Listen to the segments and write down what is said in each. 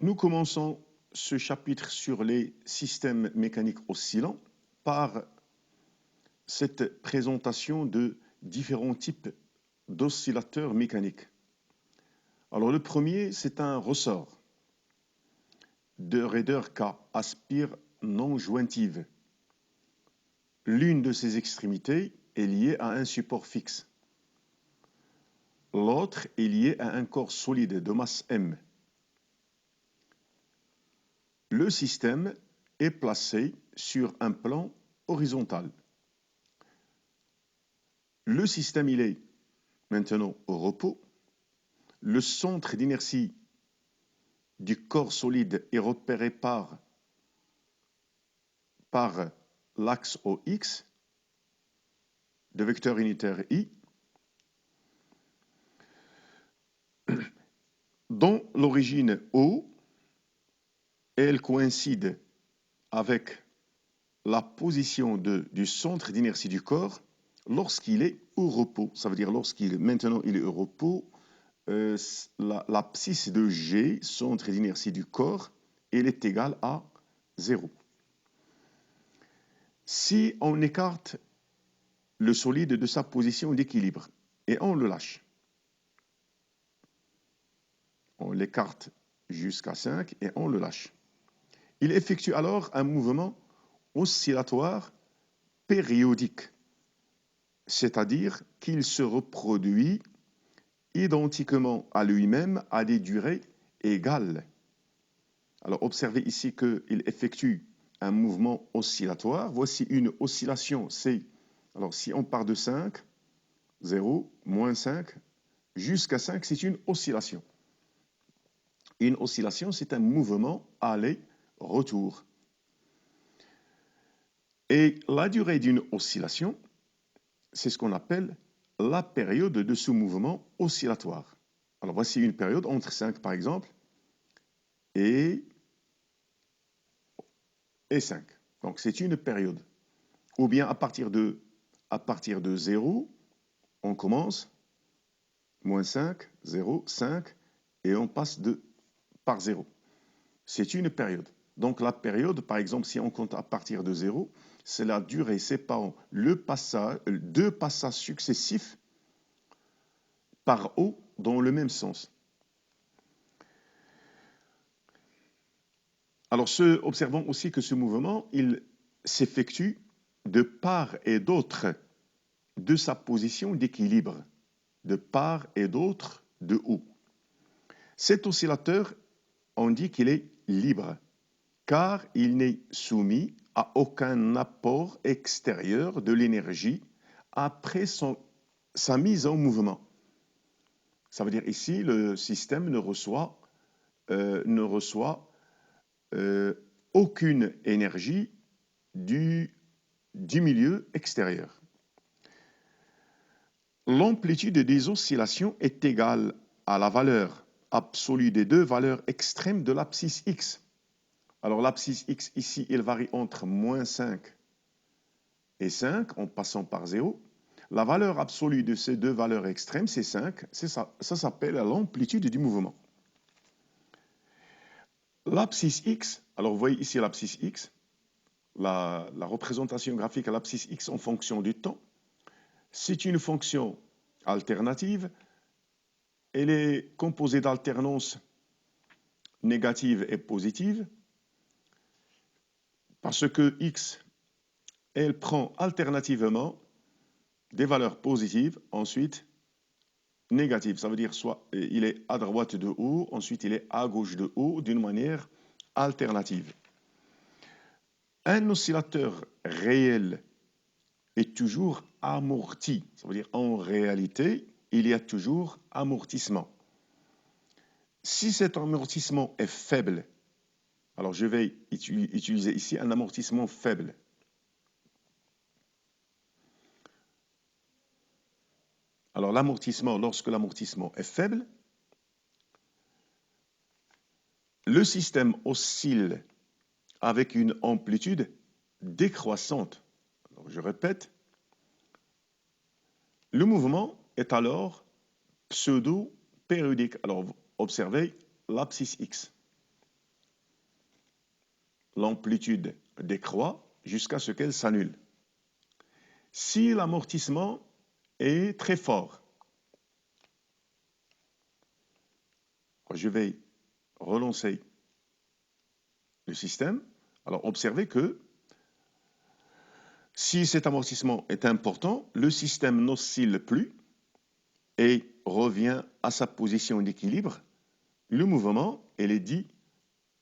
Nous commençons ce chapitre sur les systèmes mécaniques oscillants par cette présentation de différents types d'oscillateurs mécaniques. Alors le premier, c'est un ressort de raideur K, aspire non jointive. L'une de ses extrémités est liée à un support fixe. L'autre est liée à un corps solide de masse M. Le système est placé sur un plan horizontal. Le système, il est maintenant au repos. Le centre d'inertie du corps solide est repéré par l'axe OX de vecteur unitaire I. Dont l'origine O, elle coïncide avec la position du centre d'inertie du corps lorsqu'il est au repos. Ça veut dire maintenant il est au repos, l'abscisse de G, centre d'inertie du corps, elle est égale à 0. Si on écarte le solide de sa position d'équilibre et on le lâche, on l'écarte jusqu'à 5 et on le lâche. Il effectue alors un mouvement oscillatoire périodique, c'est-à-dire qu'il se reproduit identiquement à lui-même à des durées égales. Alors observez ici qu'il effectue un mouvement oscillatoire. Voici une oscillation, c'est, alors si on part de 5, 0, moins 5, jusqu'à 5, c'est une oscillation. Une oscillation, c'est un mouvement aller-retour. Et la durée d'une oscillation, c'est ce qu'on appelle la période de ce mouvement oscillatoire. Alors voici une période entre 5 par exemple et 5. Donc c'est une période. Ou bien à partir de 0, on commence, moins 5, 0, 5, et on passe par 0. C'est une période. Donc la période, par exemple, si on compte à partir de 0, c'est la durée séparant deux passages successifs par O dans le même sens. Alors, observons aussi que ce mouvement, il s'effectue de part et d'autre de sa position d'équilibre, de part et d'autre de O. Cet oscillateur, on dit qu'il est libre, car il n'est soumis à aucun apport extérieur de l'énergie après sa mise en mouvement. Ça veut dire ici, le système ne reçoit aucune énergie du milieu extérieur. L'amplitude des oscillations est égale à la valeur absolue des deux valeurs extrêmes de l'abscisse x. Alors l'abscisse x ici, elle varie entre moins 5 et 5 en passant par 0. La valeur absolue de ces deux valeurs extrêmes, c'est 5. Ça s'appelle l'amplitude du mouvement. L'abscisse x, alors vous voyez ici l'abscisse x, la représentation graphique à l'abscisse x en fonction du temps, c'est une fonction alternative. Elle est composée d'alternance négative et positive parce que x, elle prend alternativement des valeurs positives, ensuite négatives. Ça veut dire soit il est à droite de O, ensuite il est à gauche de O d'une manière alternative. Un oscillateur réel est toujours amorti. Ça veut dire en réalité, il y a toujours amortissement. Si cet amortissement est faible, alors je vais utiliser ici un amortissement faible. Alors l'amortissement, lorsque l'amortissement est faible, le système oscille avec une amplitude décroissante. Alors, je répète, le mouvement est alors pseudo-périodique. Alors observez l'abscisse x. l'amplitude décroît jusqu'à ce qu'elle s'annule. Si l'amortissement est très fort, je vais relancer le système. Alors observez que si cet amortissement est important, le système n'oscille plus et revient à sa position d'équilibre. Le mouvement, elle est dit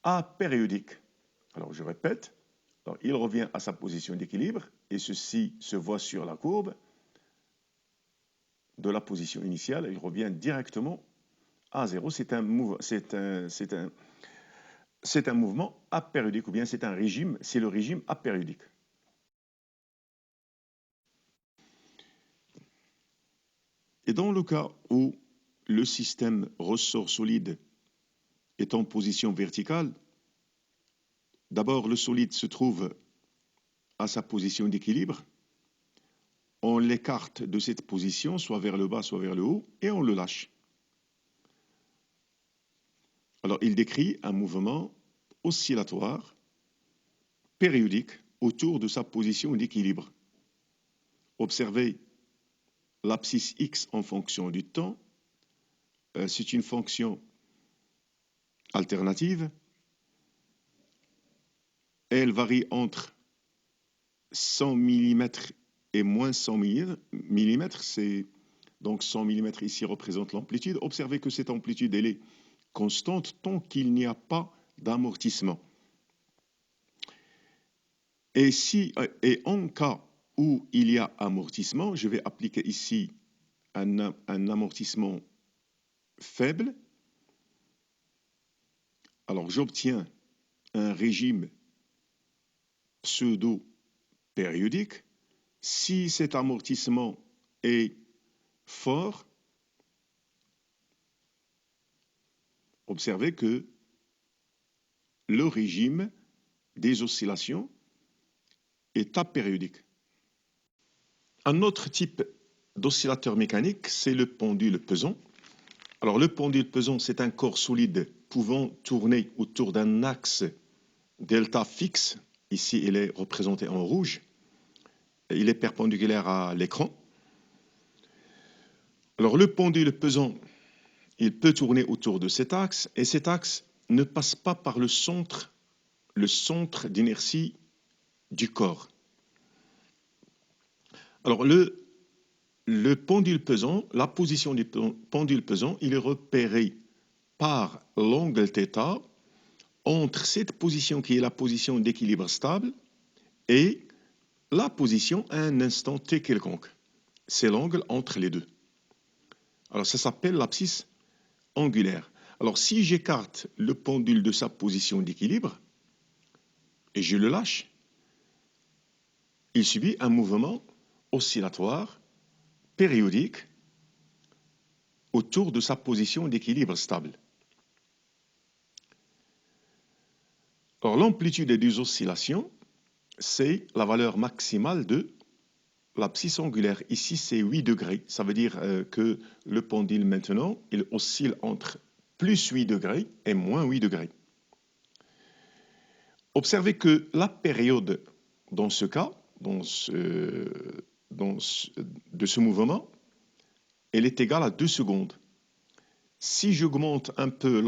apériodique. Alors je répète, alors, il revient à sa position d'équilibre et ceci se voit sur la courbe de la position initiale. Il revient directement à zéro. C'est un mouvement apériodique ou bien c'est un régime, c'est le régime apériodique. Et dans le cas où le système ressort solide est en position verticale, d'abord le solide se trouve à sa position d'équilibre, on l'écarte de cette position, soit vers le bas, soit vers le haut, et on le lâche. Alors il décrit un mouvement oscillatoire, périodique, autour de sa position d'équilibre. Observez l'abscisse x en fonction du temps. C'est une fonction alternative. Elle varie entre 100 mm et moins 100 mm. Donc 100 mm ici représente l'amplitude. Observez que cette amplitude, elle est constante tant qu'il n'y a pas d'amortissement. Et en cas où il y a amortissement, je vais appliquer ici un amortissement faible. Alors j'obtiens un régime pseudo-périodique. Si cet amortissement est fort, observez que le régime des oscillations est apériodique. Un autre type d'oscillateur mécanique, c'est le pendule pesant. Alors le pendule pesant, c'est un corps solide pouvant tourner autour d'un axe delta fixe. Ici, il est représenté en rouge. Il est perpendiculaire à l'écran. Alors le pendule pesant, il peut tourner autour de cet axe et cet axe ne passe pas par le centre d'inertie du corps. Alors le pendule pesant, la position du pendule pesant, il est repéré par l'angle θ entre cette position qui est la position d'équilibre stable et la position à un instant t quelconque. C'est l'angle entre les deux. Alors ça s'appelle l'abscisse angulaire. Alors si j'écarte le pendule de sa position d'équilibre et je le lâche, il subit un mouvement oscillatoire périodique autour de sa position d'équilibre stable. Alors l'amplitude des oscillations, c'est la valeur maximale de l'abscisse angulaire. Ici, c'est 8 degrés. Ça veut dire que le pendule maintenant, il oscille entre plus 8 degrés et moins 8 degrés. Observez que la période dans ce cas, de ce mouvement, elle est égale à 2 secondes. Si j'augmente un peu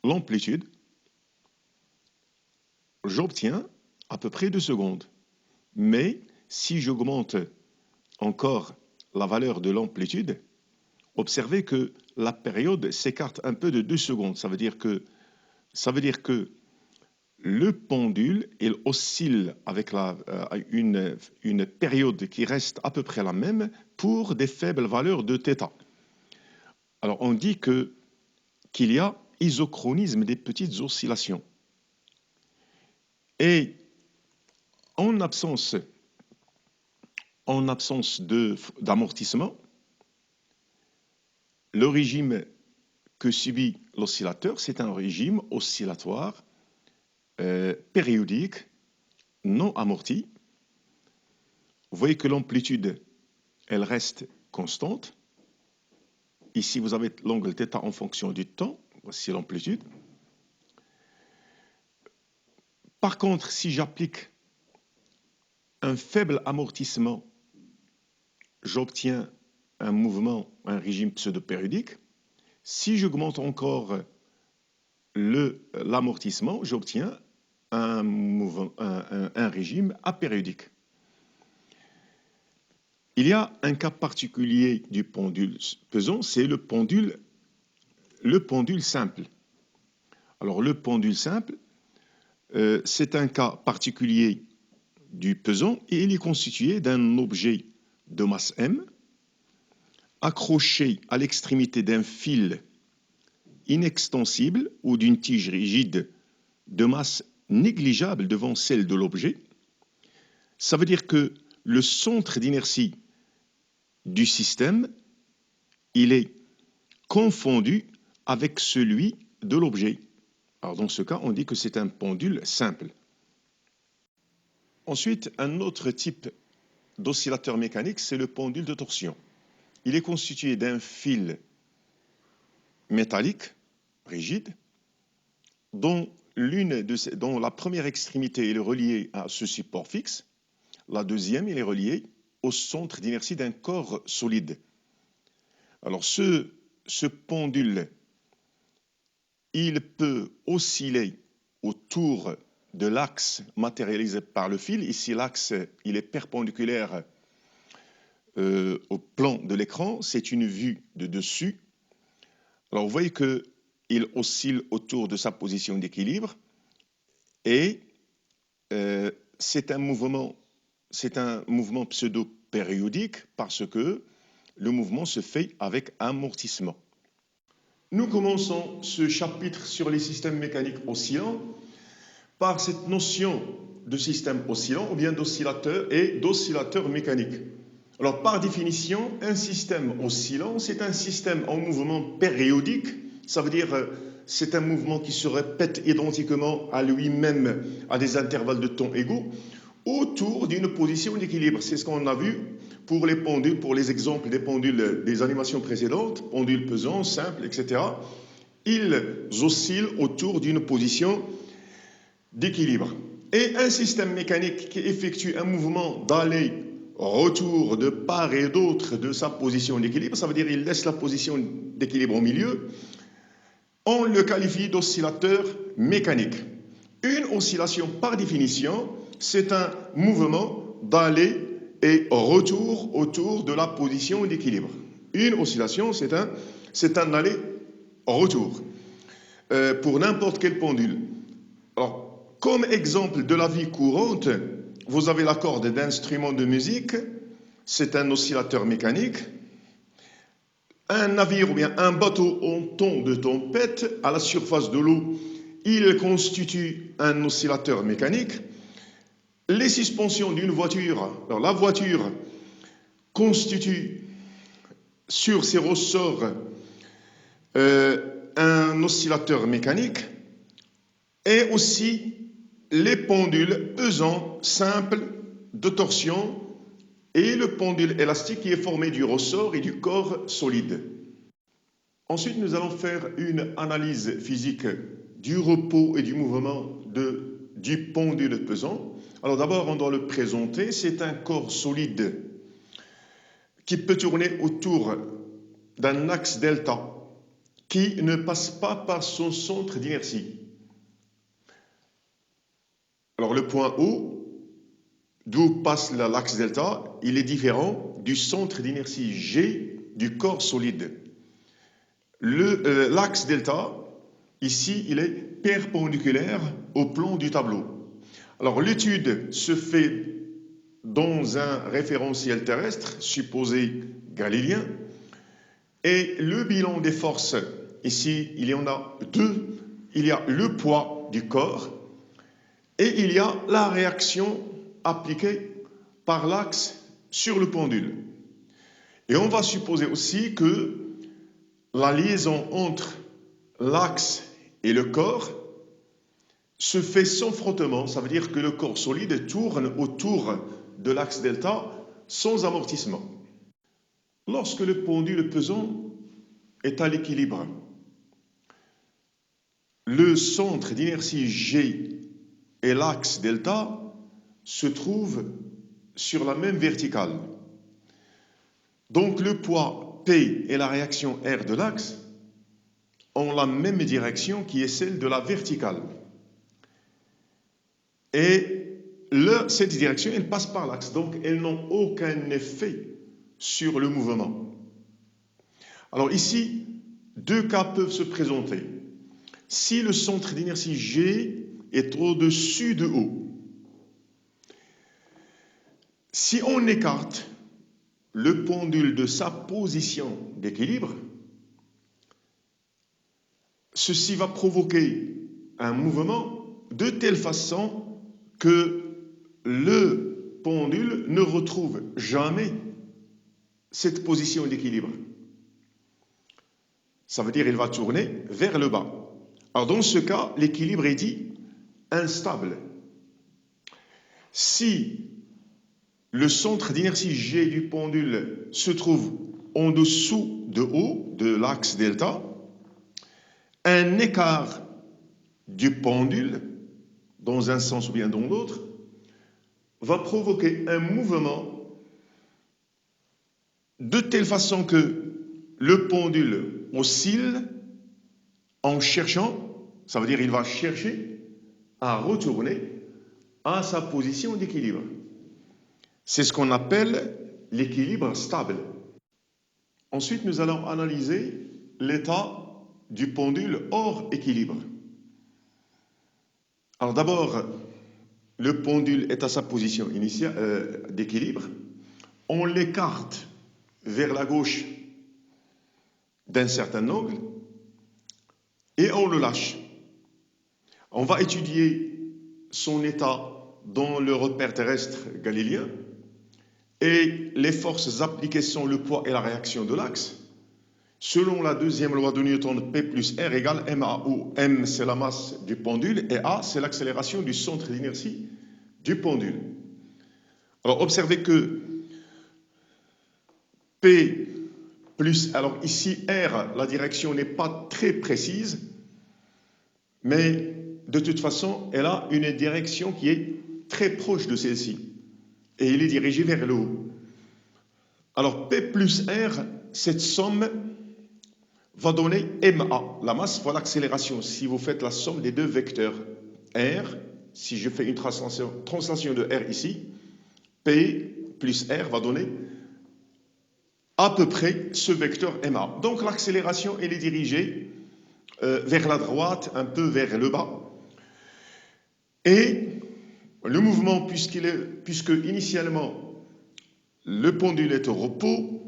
l'amplitude, j'obtiens à peu près 2 secondes. Mais si j'augmente encore la valeur de l'amplitude, observez que la période s'écarte un peu de 2 secondes. Ça veut dire que le pendule, il oscille avec une période qui reste à peu près la même pour des faibles valeurs de θ. Alors on dit qu'il y a isochronisme des petites oscillations. Et en absence d'amortissement, le régime que subit l'oscillateur, c'est un régime oscillatoire périodique, non amorti. Vous voyez que l'amplitude, elle reste constante. Ici, vous avez l'angle θ en fonction du temps. Voici l'amplitude. Par contre, si j'applique un faible amortissement, j'obtiens un mouvement, un régime pseudo-périodique. Si j'augmente encore l'amortissement, j'obtiens un régime apériodique. Il y a un cas particulier du pendule pesant, c'est le pendule simple. Alors le pendule simple, c'est un cas particulier du pesant et il est constitué d'un objet de masse m accroché à l'extrémité d'un fil inextensible ou d'une tige rigide de masse négligeable devant celle de l'objet. Ça veut dire que le centre d'inertie du système, il est confondu avec celui de l'objet. Alors dans ce cas, on dit que c'est un pendule simple. Ensuite, un autre type d'oscillateur mécanique, c'est le pendule de torsion. Il est constitué d'un fil métallique rigide dont la première extrémité est reliée à ce support fixe, la deuxième est reliée au centre d'inertie d'un corps solide. Alors ce pendule, il peut osciller autour de l'axe matérialisé par le fil. Ici, l'axe, il est perpendiculaire au plan de l'écran. C'est une vue de dessus. Alors, vous voyez qu'il oscille autour de sa position d'équilibre et c'est un mouvement pseudo-périodique parce que le mouvement se fait avec amortissement. Nous commençons ce chapitre sur les systèmes mécaniques oscillants par cette notion de système oscillant ou bien d'oscillateur et d'oscillateur mécanique. Alors par définition, un système oscillant, c'est un système en mouvement périodique, ça veut dire c'est un mouvement qui se répète identiquement à lui-même à des intervalles de temps égaux autour d'une position d'équilibre. C'est ce qu'on a vu pour les pendules, pour les exemples des pendules des animations précédentes, pendules pesants, simples, etc. Ils oscillent autour d'une position d'équilibre. Et un système mécanique qui effectue un mouvement d'aller-retour de part et d'autre de sa position d'équilibre, ça veut dire qu'il laisse la position d'équilibre au milieu, on le qualifie d'oscillateur mécanique. Une oscillation, par définition, c'est un mouvement d'aller et retour autour de la position d'équilibre. Une oscillation, c'est un aller-retour pour n'importe quel pendule. Alors, comme exemple de la vie courante, vous avez la corde d'instrument de musique, c'est un oscillateur mécanique. Un navire ou bien un bateau en temps de tempête à la surface de l'eau, il constitue un oscillateur mécanique. Les suspensions d'une voiture, alors la voiture constitue sur ses ressorts un oscillateur mécanique et aussi les pendules pesants simples de torsion et le pendule élastique qui est formé du ressort et du corps solide. Ensuite, nous allons faire une analyse physique du repos et du mouvement du pendule pesant. Alors d'abord, on doit le présenter. C'est un corps solide qui peut tourner autour d'un axe delta qui ne passe pas par son centre d'inertie. Alors le point O, d'où passe l'axe delta, il est différent du centre d'inertie G du corps solide. L'axe delta, ici, il est perpendiculaire au plan du tableau. Alors l'étude se fait dans un référentiel terrestre, supposé galiléen, et le bilan des forces, ici, il y en a deux. Il y a le poids du corps et il y a la réaction appliquée par l'axe sur le pendule. Et on va supposer aussi que la liaison entre l'axe et le corps se fait sans frottement. Ça veut dire que le corps solide tourne autour de l'axe delta sans amortissement. Lorsque le pendule pesant est à l'équilibre, le centre d'inertie G et l'axe delta se trouvent sur la même verticale. Donc le poids P et la réaction R de l'axe ont la même direction qui est celle de la verticale. Et cette direction, elle passe par l'axe, donc elles n'ont aucun effet sur le mouvement. Alors ici, deux cas peuvent se présenter. Si le centre d'inertie G est au-dessus de O, si on écarte le pendule de sa position d'équilibre, ceci va provoquer un mouvement de telle façon que le pendule ne retrouve jamais cette position d'équilibre. Ça veut dire qu'il va tourner vers le bas. Alors dans ce cas, l'équilibre est dit instable. Si le centre d'inertie G du pendule se trouve en dessous de O, de l'axe delta, un écart du pendule, dans un sens ou bien dans l'autre, va provoquer un mouvement de telle façon que le pendule oscille en cherchant, ça veut dire qu'il va chercher à retourner à sa position d'équilibre. C'est ce qu'on appelle l'équilibre stable. Ensuite, nous allons analyser l'état du pendule hors équilibre. Alors d'abord, le pendule est à sa position initiale d'équilibre. On l'écarte vers la gauche d'un certain angle et on le lâche. On va étudier son état dans le repère terrestre galiléen et les forces appliquées sont le poids et la réaction de l'axe. Selon la deuxième loi de Newton, P plus R égale ma, où M c'est la masse du pendule et A c'est l'accélération du centre d'inertie du pendule. Alors observez que P plus, alors ici R, la direction n'est pas très précise, mais de toute façon, elle a une direction qui est très proche de celle-ci. Et il est dirigé vers le haut. Alors P plus R, cette somme va donner ma, la masse fois l'accélération. Si vous faites la somme des deux vecteurs R, si je fais une translation de R ici, P plus R va donner à peu près ce vecteur ma. Donc l'accélération, elle est dirigée vers la droite, un peu vers le bas. Et le mouvement, puisque initialement le pendule est au repos,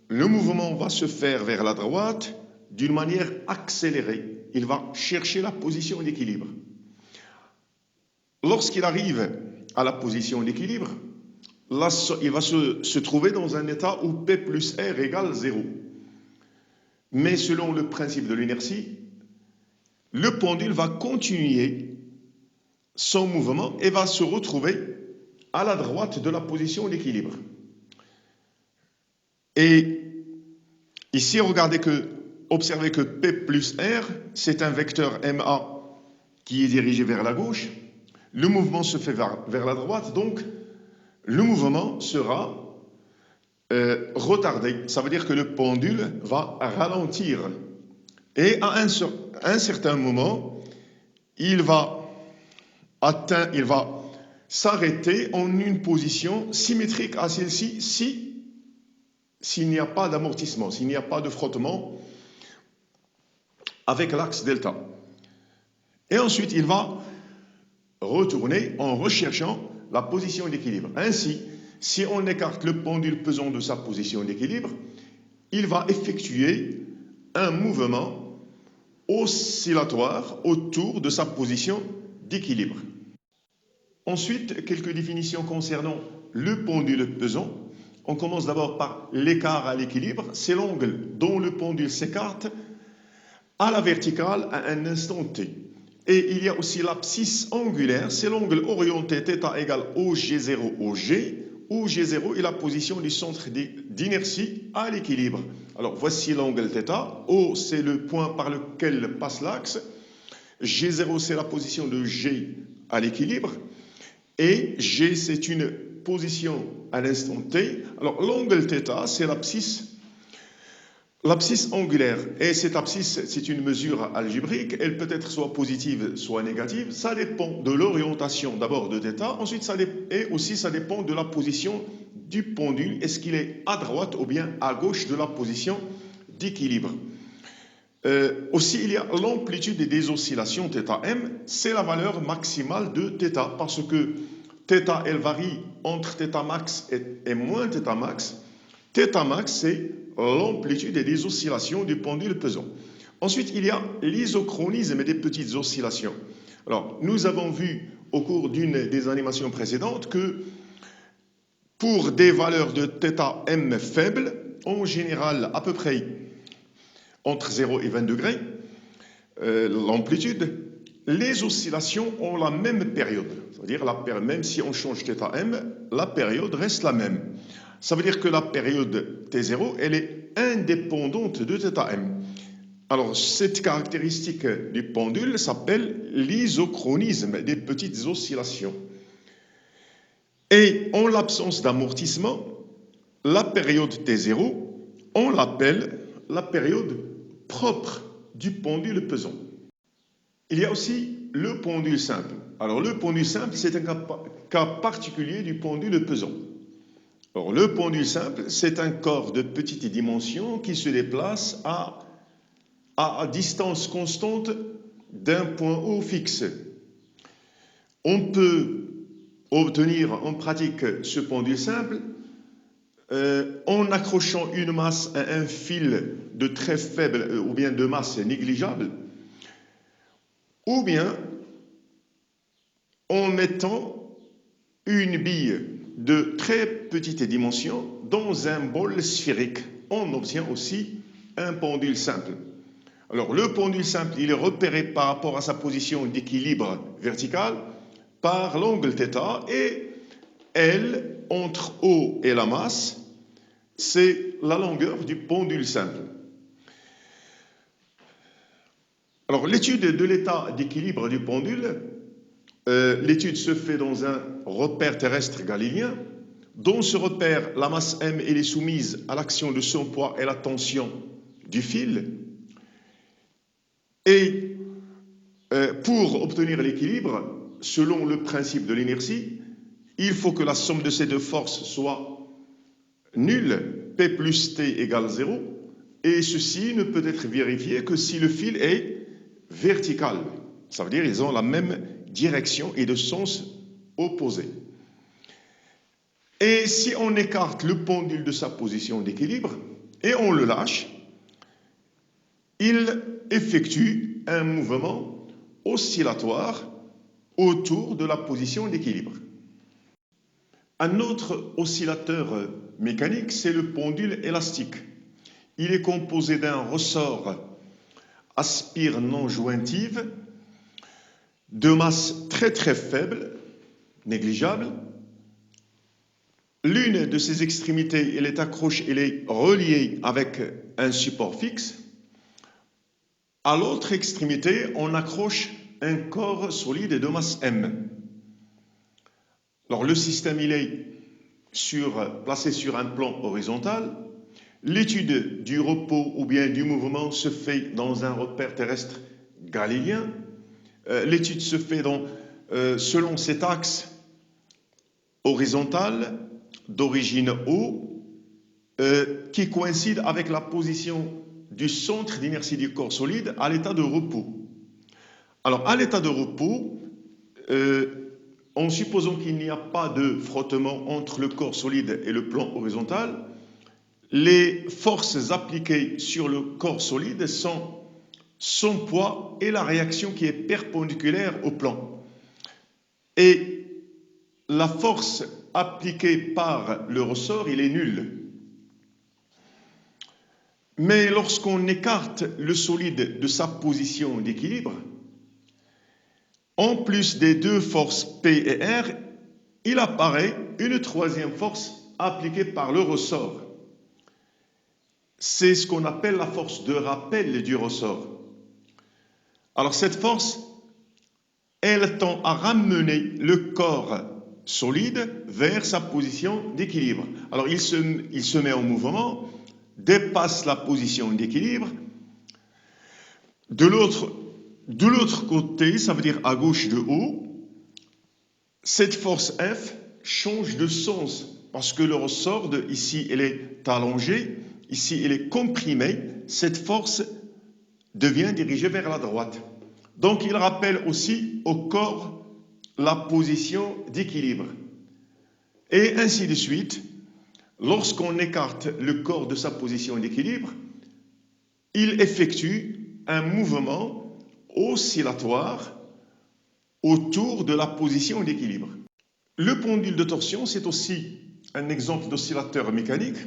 le mouvement va se faire vers la droite d'une manière accélérée. Il va chercher la position d'équilibre. Lorsqu'il arrive à la position d'équilibre, là, il va se trouver dans un état où P plus R égale 0. Mais selon le principe de l'inertie, le pendule va continuer son mouvement et va se retrouver à la droite de la position d'équilibre. Et ici, observez que P plus R, c'est un vecteur MA qui est dirigé vers la gauche. Le mouvement se fait vers la droite, donc le mouvement sera retardé. Ça veut dire que le pendule va ralentir. Et à un certain moment, il va s'arrêter en une position symétrique à celle-ci s'il n'y a pas d'amortissement, s'il n'y a pas de frottement avec l'axe delta. Et ensuite, il va retourner en recherchant la position d'équilibre. Ainsi, si on écarte le pendule pesant de sa position d'équilibre, il va effectuer un mouvement oscillatoire autour de sa position d'équilibre. Ensuite, quelques définitions concernant le pendule pesant. On commence d'abord par l'écart à l'équilibre. C'est l'angle dont le pendule s'écarte à la verticale à un instant t. Et il y a aussi l'abscisse angulaire. C'est l'angle orienté θ égale OG0 OG, où G0 est la position du centre d'inertie à l'équilibre. Alors voici l'angle θ. O c'est le point par lequel passe l'axe. G0 c'est la position de G à l'équilibre, et G, c'est une position à l'instant T. Alors, l'angle θ, c'est l'abscisse angulaire. Et cette abscisse, c'est une mesure algébrique. Elle peut être soit positive, soit négative. Ça dépend de l'orientation d'abord de θ. Ensuite, ça dépend de la position du pendule. Est-ce qu'il est à droite ou bien à gauche de la position d'équilibre? Aussi, il y a l'amplitude des oscillations θm. C'est la valeur maximale de θ parce que θ, elle varie entre θ max et moins θ max. Θ max, c'est l'amplitude des oscillations du pendule pesant. Ensuite, il y a l'isochronisme des petites oscillations. Alors, nous avons vu au cours d'une des animations précédentes que pour des valeurs de θm faibles, en général à peu près entre 0 et 20 degrés, l'amplitude, les oscillations ont la même période. C'est-à-dire, même si on change θm, la période reste la même. Ça veut dire que la période T0, elle est indépendante de θm. Alors, cette caractéristique du pendule s'appelle l'isochronisme des petites oscillations. Et en l'absence d'amortissement, la période T0, on l'appelle la période propre du pendule pesant. Il y a aussi le pendule simple. Alors, le pendule simple, c'est un cas particulier du pendule pesant. Alors, le pendule simple, c'est un corps de petite dimension qui se déplace à distance constante d'un point O fixe. On peut obtenir en pratique ce pendule simple en accrochant une masse à un fil de très faible ou bien de masse négligeable, ou bien en mettant une bille de très petite dimension dans un bol sphérique. On obtient aussi un pendule simple. Alors, le pendule simple, il est repéré par rapport à sa position d'équilibre vertical par l'angle θ, et L, entre O et la masse, c'est la longueur du pendule simple. Alors, l'étude de l'état d'équilibre du pendule, l'étude se fait dans un repère terrestre galiléen. Dans ce repère, la masse M elle est soumise à l'action de son poids et la tension du fil. Et pour obtenir l'équilibre, selon le principe de l'inertie, il faut que la somme de ces deux forces soit nulle, P plus T égale 0, et ceci ne peut être vérifié que si le fil est vertical. Ça veut dire qu'ils ont la même direction et de sens opposé. Et si on écarte le pendule de sa position d'équilibre et on le lâche, il effectue un mouvement oscillatoire autour de la position d'équilibre. Un autre oscillateur mécanique, c'est le pendule élastique. Il est composé d'un ressort aspire non jointive de masse très très faible, négligeable. L'une de ses extrémités, elle est reliée avec un support fixe. À l'autre extrémité, on accroche un corps solide de masse M. Alors, le système, il est placé sur un plan horizontal. L'étude du repos ou bien du mouvement se fait dans un repère terrestre galiléen. L'étude se fait selon cet axe horizontal d'origine O qui coïncide avec la position du centre d'inertie du corps solide à l'état de repos. Alors, à l'état de repos, en supposant qu'il n'y a pas de frottement entre le corps solide et le plan horizontal, les forces appliquées sur le corps solide sont son poids et la réaction qui est perpendiculaire au plan. Et la force appliquée par le ressort, il est nul. Mais lorsqu'on écarte le solide de sa position d'équilibre, en plus des deux forces P et R, il apparaît une troisième force appliquée par le ressort. C'est ce qu'on appelle la force de rappel du ressort. Alors cette force, elle tend à ramener le corps solide vers sa position d'équilibre. Alors il se met en mouvement, dépasse la position d'équilibre. De l'autre côté, ça veut dire à gauche de haut, cette force F change de sens parce que le ressort ici, elle est allongée, ici, elle est comprimée. Cette force devient dirigée vers la droite. Donc, il rappelle aussi au corps la position d'équilibre. Et ainsi de suite, lorsqu'on écarte le corps de sa position d'équilibre, il effectue un mouvement oscillatoire autour de la position d'équilibre. Le pendule de torsion, c'est aussi un exemple d'oscillateur mécanique.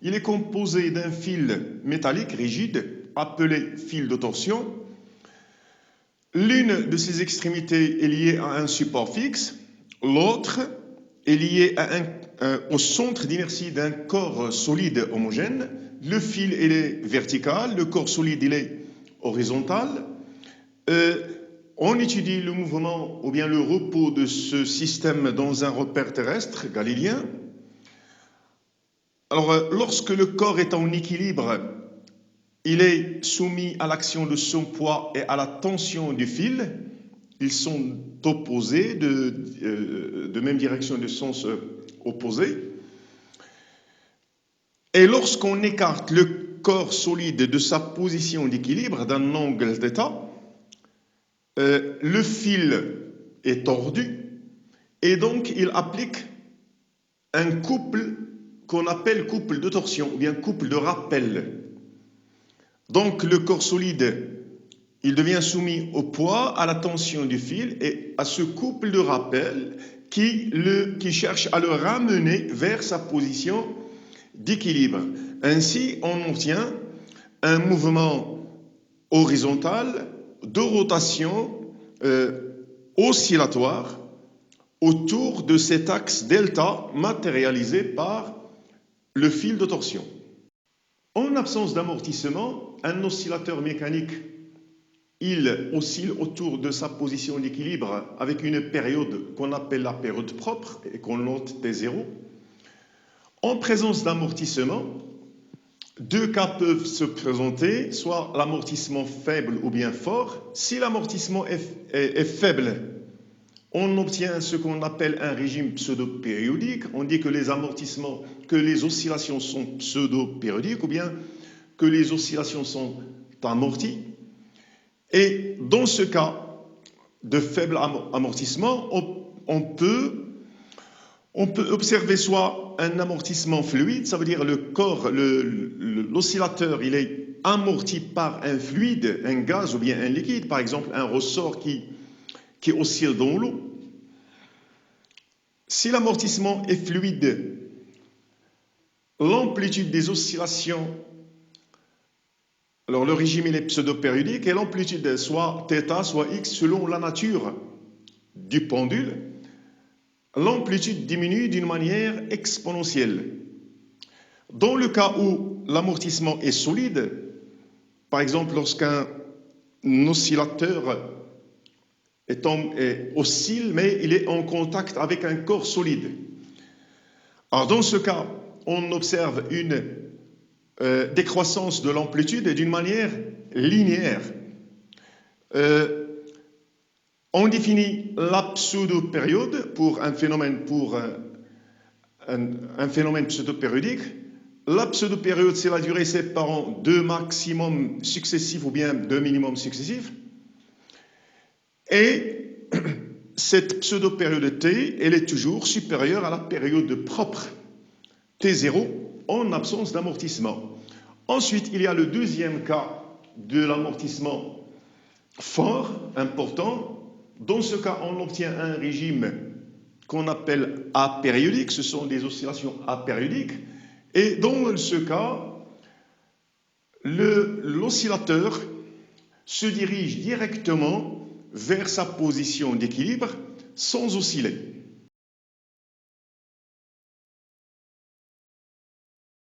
Il est composé d'un fil métallique rigide appelé fil de torsion. L'une de ses extrémités est liée à un support fixe, l'autre est liée au centre d'inertie d'un corps solide homogène. Le fil il est vertical, le corps solide il est horizontal. On étudie le mouvement ou bien le repos de ce système dans un repère terrestre galiléen. Alors, lorsque le corps est en équilibre, il est soumis à l'action de son poids et à la tension du fil. Ils sont opposés, de même direction, de sens opposé. Et lorsqu'on écarte le corps solide de sa position d'équilibre d'un angle θ, le fil est tordu et donc il applique un couple qu'on appelle couple de torsion ou bien couple de rappel. Donc le corps solide, il devient soumis au poids, à la tension du fil et à ce couple de rappel qui cherche à le ramener vers sa position d'équilibre. Ainsi, on obtient un mouvement horizontal de rotation oscillatoire autour de cet axe delta matérialisé par le fil de torsion. En absence d'amortissement, un oscillateur mécanique, il oscille autour de sa position d'équilibre avec une période qu'on appelle la période propre et qu'on note T0. En présence d'amortissement, deux cas peuvent se présenter, soit l'amortissement faible ou bien fort. Si l'amortissement est faible, on obtient ce qu'on appelle un régime pseudo-périodique. On dit que les oscillations sont pseudo-périodiques ou bien que les oscillations sont amorties. Et dans ce cas de faible amortissement, on peut observer soit un amortissement fluide, ça veut dire le corps, l'oscillateur, il est amorti par un fluide, un gaz ou bien un liquide, par exemple un ressort qui oscille dans l'eau. Si l'amortissement est fluide, l'amplitude des oscillations, alors le régime il est pseudo-périodique et l'amplitude soit θ, soit x selon la nature du pendule, l'amplitude diminue d'une manière exponentielle. Dans le cas où l'amortissement est solide, par exemple lorsqu'un oscillateur oscille, mais il est en contact avec un corps solide. Alors dans ce cas, on observe une décroissance de l'amplitude d'une manière linéaire. On définit la pseudo-période pour un phénomène pseudo-périodique. La pseudo-période, c'est la durée séparant deux maximums successifs ou bien deux minimums successifs. Et cette pseudo-période T, elle est toujours supérieure à la période propre T0 en absence d'amortissement. Ensuite, il y a le deuxième cas de l'amortissement fort, important. Dans ce cas, on obtient un régime qu'on appelle apériodique. Ce sont des oscillations apériodiques. Et dans ce cas, l'oscillateur se dirige directement vers sa position d'équilibre sans osciller.